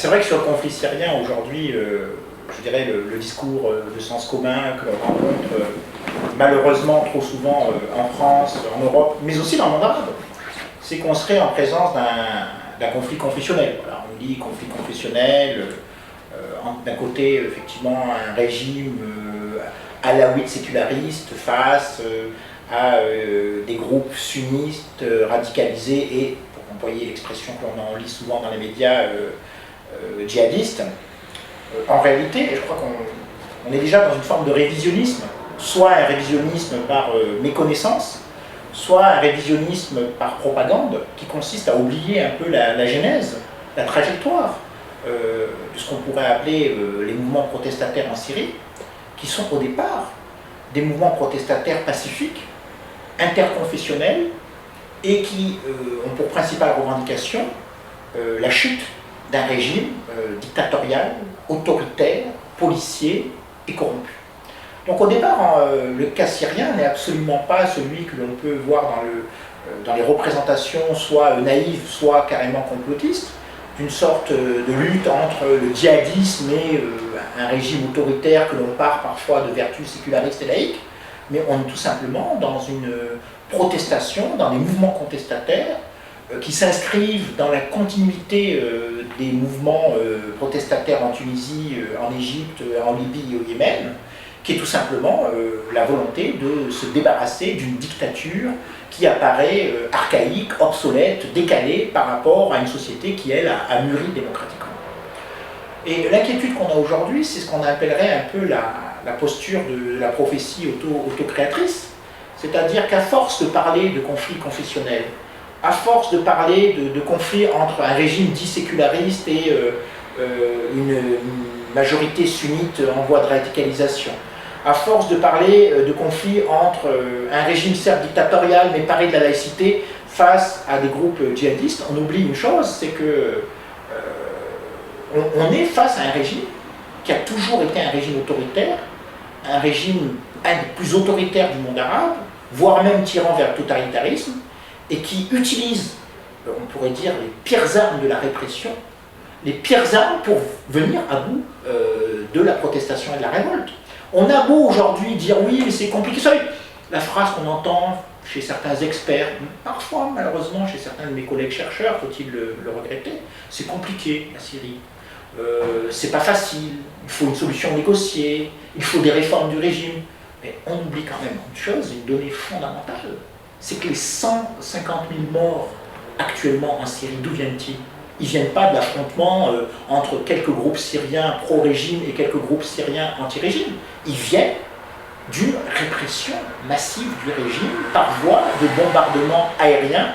c'est vrai que sur le conflit syrien, aujourd'hui, je dirais le discours de sens commun que l'on rencontre malheureusement trop souvent en France, en Europe, mais aussi dans le monde arabe, c'est qu'on serait en présence d'un conflit confessionnel. Voilà, on dit conflit confessionnel, d'un côté, effectivement, un régime alawite séculariste face à des groupes sunnistes radicalisés et, pour employer l'expression que l'on en lit souvent dans les médias, djihadistes. En réalité, je crois qu'on est déjà dans une forme de révisionnisme, soit un révisionnisme par méconnaissance, soit un révisionnisme par propagande, qui consiste à oublier un peu la genèse, la trajectoire de ce qu'on pourrait appeler les mouvements protestataires en Syrie, qui sont au départ des mouvements protestataires pacifiques, interconfessionnels, et qui ont pour principale revendication la chute d'un régime dictatorial, autoritaire, policier et corrompu. Donc au départ, le cas syrien n'est absolument pas celui que l'on peut voir dans les représentations soit naïves, soit carrément complotistes, d'une sorte de lutte entre le djihadisme et un régime autoritaire que l'on part parfois de vertus sécularistes et laïques, mais on est tout simplement dans une protestation, dans des mouvements contestataires qui s'inscrivent dans la continuité des mouvements protestataires en Tunisie, en Égypte, en Libye et au Yémen, qui est tout simplement la volonté de se débarrasser d'une dictature qui apparaît archaïque, obsolète, décalée par rapport à une société qui, elle, a mûri démocratiquement. Et l'inquiétude qu'on a aujourd'hui, c'est ce qu'on appellerait un peu la posture de la prophétie autocréatrice, c'est-à-dire qu'à force de parler de conflits confessionnels, à force de parler de conflits entre un régime dit séculariste et une majorité sunnite en voie de radicalisation, à force de parler de conflits entre un régime certes dictatorial mais paré de la laïcité face à des groupes djihadistes, on oublie une chose, c'est que on est face à un régime qui a toujours été un régime autoritaire, un régime un des plus autoritaires du monde arabe, voire même tirant vers le totalitarisme, et qui utilise, on pourrait dire, les pires armes de la répression, les pires armes pour venir à bout de la protestation et de la révolte. On a beau aujourd'hui dire oui, mais c'est compliqué. Vous savez, la phrase qu'on entend chez certains experts, parfois malheureusement chez certains de mes collègues chercheurs, faut-il le regretter, c'est compliqué la Syrie. C'est pas facile, il faut une solution négociée, il faut des réformes du régime. Mais on oublie quand même une chose, une donnée fondamentale, c'est que les 150 000 morts actuellement en Syrie, d'où viennent-ils? Ils ne viennent pas de l'affrontement entre quelques groupes syriens pro-régime et quelques groupes syriens anti-régime. Ils viennent d'une répression massive du régime par voie de bombardements aériens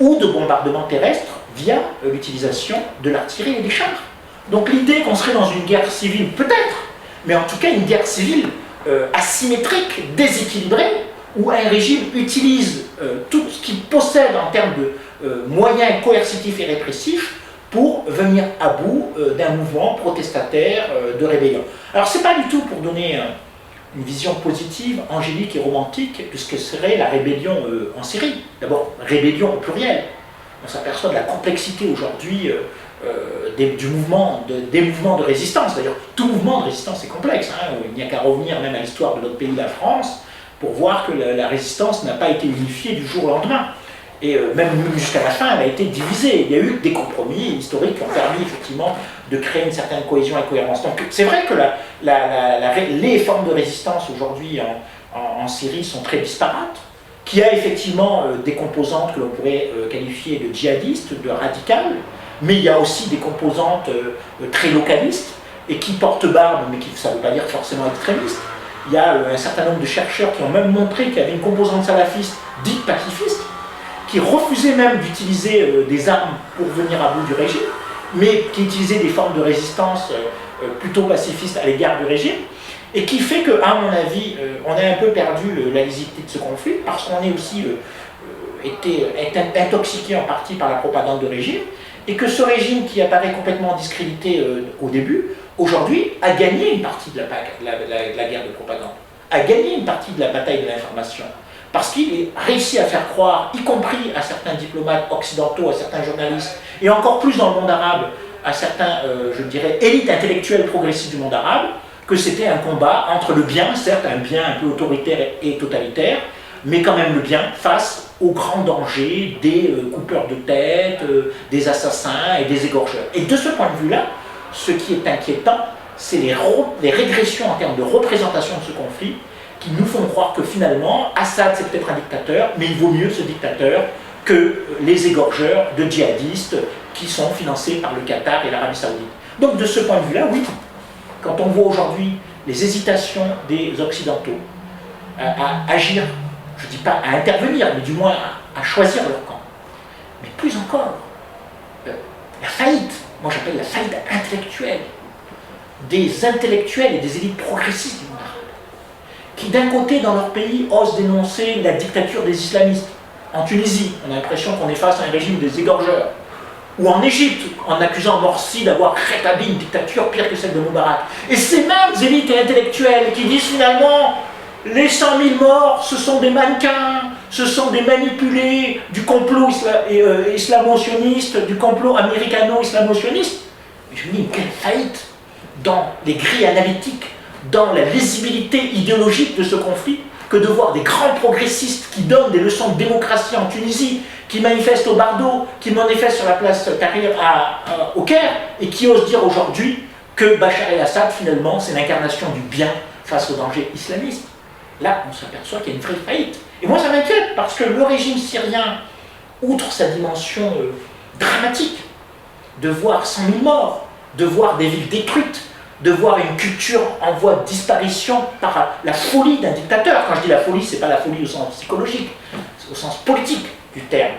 ou de bombardements terrestres via l'utilisation de l'artillerie et des chars. Donc l'idée qu'on serait dans une guerre civile, peut-être, mais en tout cas une guerre civile asymétrique, déséquilibrée, où un régime utilise tout ce qu'il possède en termes de moyens coercitifs et répressifs pour venir à bout d'un mouvement protestataire de rébellion. Alors c'est pas du tout pour donner une vision positive, angélique et romantique de ce que serait la rébellion en Syrie. D'abord, rébellion au pluriel. On s'aperçoit de la complexité aujourd'hui des mouvements de résistance. D'ailleurs, tout mouvement de résistance est complexe. Hein. Il n'y a qu'à revenir même à l'histoire de notre pays, la France, pour voir que la résistance n'a pas été unifiée du jour au lendemain. Et même jusqu'à la fin, elle a été divisée. Il y a eu des compromis historiques qui ont permis effectivement de créer une certaine cohésion et cohérence. Donc c'est vrai que les formes de résistance aujourd'hui en Syrie sont très disparates, qu'il y a effectivement des composantes que l'on pourrait qualifier de djihadistes, de radicales, mais il y a aussi des composantes très localistes et qui portent barbe, mais qui, ça ne veut pas dire forcément extrémistes. Il y a un certain nombre de chercheurs qui ont même montré qu'il y avait une composante salafiste dite pacifiste, qui refusait même d'utiliser des armes pour venir à bout du régime, mais qui utilisait des formes de résistance plutôt pacifistes à l'égard du régime, et qui fait qu'à mon avis, on a un peu perdu la lisibilité de ce conflit, parce qu'on est aussi été intoxiqué en partie par la propagande de régime, et que ce régime qui apparaît complètement discrédité au début, aujourd'hui, a gagné une partie de la guerre de propagande, a gagné une partie de la bataille de l'information, parce qu'il a réussi à faire croire, y compris à certains diplomates occidentaux, à certains journalistes, et encore plus dans le monde arabe, à certains, je dirais, élites intellectuelles progressistes du monde arabe, que c'était un combat entre le bien, certes un bien un peu autoritaire et totalitaire, mais quand même le bien face aux grands dangers des coupeurs de tête, des assassins et des égorgeurs. Et de ce point de vue-là, ce qui est inquiétant, c'est les régressions en termes de représentation de ce conflit qui nous font croire que finalement, Assad c'est peut-être un dictateur, mais il vaut mieux ce dictateur que les égorgeurs de djihadistes qui sont financés par le Qatar et l'Arabie Saoudite. Donc de ce point de vue-là, oui, quand on voit aujourd'hui les hésitations des Occidentaux à agir, je ne dis pas à intervenir, mais du moins à choisir leur camp, mais plus encore, la faillite, moi j'appelle la faillite intellectuelle, des intellectuels et des élites progressistes du monde arabe, qui d'un côté dans leur pays osent dénoncer la dictature des islamistes. En Tunisie, on a l'impression qu'on est face à un régime des égorgeurs, ou en Égypte, en accusant Morsi d'avoir rétabli une dictature pire que celle de Moubarak. Et ces mêmes élites intellectuelles qui disent finalement les 100 000 morts, ce sont des mannequins, ce sont des manipulés du complot islamo-sioniste, du complot américano-islamo-sioniste. Je me dis, quelle faillite dans les grilles analytiques, dans la lisibilité idéologique de ce conflit, que de voir des grands progressistes qui donnent des leçons de démocratie en Tunisie, qui manifestent au Bardo, qui manifestent sur la place Tahrir au Caire, et qui osent dire aujourd'hui que Bachar el-Assad, finalement, c'est l'incarnation du bien face au danger islamiste. Là, on s'aperçoit qu'il y a une vraie faillite. Et moi, ça m'inquiète, parce que le régime syrien, outre sa dimension dramatique, de voir 100 000 morts, de voir des villes détruites, de voir une culture en voie de disparition par la folie d'un dictateur. Quand je dis la folie, ce n'est pas la folie au sens psychologique, c'est au sens politique du terme.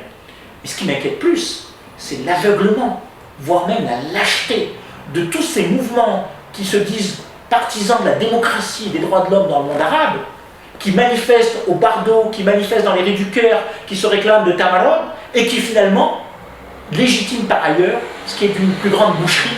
Mais ce qui m'inquiète plus, c'est l'aveuglement, voire même la lâcheté de tous ces mouvements qui se disent partisans de la démocratie et des droits de l'homme dans le monde arabe, qui manifestent au Bardo, qui manifestent dans les Rues du Cœur, qui se réclament de Tamarod, et qui finalement légitiment par ailleurs ce qui est une plus grande boucherie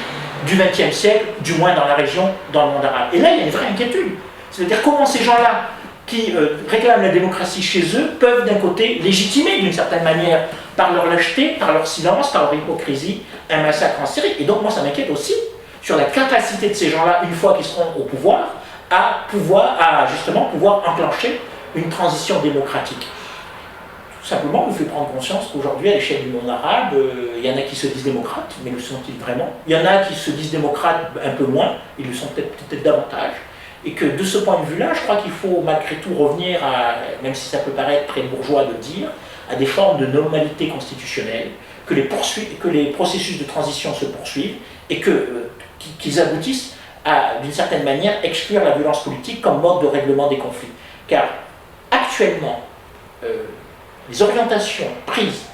du XXe siècle, du moins dans la région, dans le monde arabe. Et là, il y a une vraie inquiétude. C'est-à-dire comment ces gens-là, qui réclament la démocratie chez eux, peuvent d'un côté légitimer d'une certaine manière, par leur lâcheté, par leur silence, par leur hypocrisie, un massacre en Syrie. Et donc moi, ça m'inquiète aussi sur la capacité de ces gens-là, une fois qu'ils seront au pouvoir, à justement pouvoir enclencher une transition démocratique. Tout simplement, nous fait prendre conscience qu'aujourd'hui, à l'échelle du monde arabe, il y en a qui se disent démocrates, mais le sont-ils vraiment? Il y en a qui se disent démocrates un peu moins, ils le sont peut-être davantage. Et que de ce point de vue-là, je crois qu'il faut malgré tout revenir à, même si ça peut paraître très bourgeois de dire, à des formes de normalité constitutionnelle, que les processus de transition se poursuivent et qu'ils aboutissent à, d'une certaine manière, exclure la violence politique comme mode de règlement des conflits. Car actuellement, les orientations prises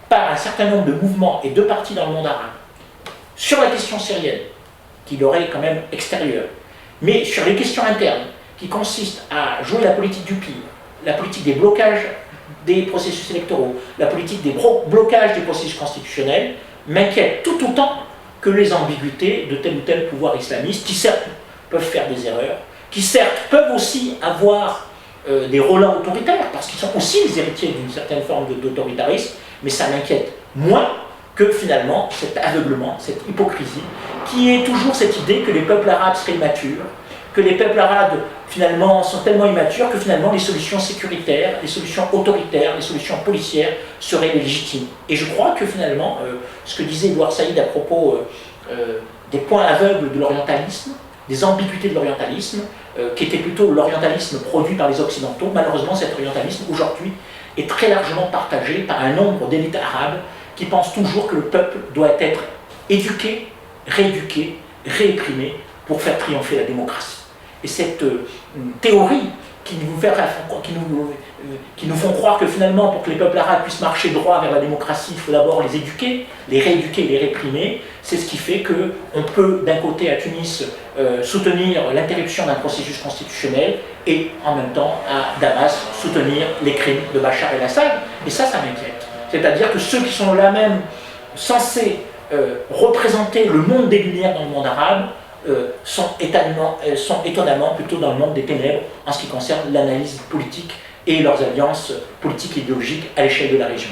par un certain nombre de mouvements et de partis dans le monde arabe sur la question syrienne, qui leur est quand même extérieure, mais sur les questions internes, qui consistent à jouer la politique du pire, la politique des blocages des processus électoraux, la politique des blocages des processus constitutionnels, m'inquiètent tout autant que les ambiguïtés de tel ou tel pouvoir islamiste, qui certes peuvent faire des erreurs, qui certes peuvent aussi avoir des relents autoritaires, parce qu'ils sont aussi les héritiers d'une certaine forme d'autoritarisme, mais ça m'inquiète moins que finalement cet aveuglement, cette hypocrisie, qui est toujours cette idée que les peuples arabes seraient immatures, que les peuples arabes finalement sont tellement immatures que finalement les solutions sécuritaires, les solutions autoritaires, les solutions policières seraient légitimes. Et je crois que finalement, ce que disait Edouard Saïd à propos des points aveugles de l'orientalisme, des ambiguïtés de l'orientalisme, qui était plutôt l'orientalisme produit par les Occidentaux, malheureusement cet orientalisme aujourd'hui est très largement partagé par un nombre d'élites arabes qui pensent toujours que le peuple doit être éduqué, rééduqué, rééprimé pour faire triompher la démocratie. Et cette théorie qui nous font croire que finalement, pour que les peuples arabes puissent marcher droit vers la démocratie, il faut d'abord les éduquer, les rééduquer, les réprimer. C'est ce qui fait qu'on peut, d'un côté à Tunis, soutenir l'interruption d'un processus constitutionnel et en même temps, à Damas, soutenir les crimes de Bachar el-Assad. Et ça m'inquiète. C'est-à-dire que ceux qui sont là même censés représenter le monde des Lumières dans le monde arabe sont étonnamment plutôt dans le monde des ténèbres en ce qui concerne l'analyse politique et leurs alliances politiques et idéologiques à l'échelle de la région.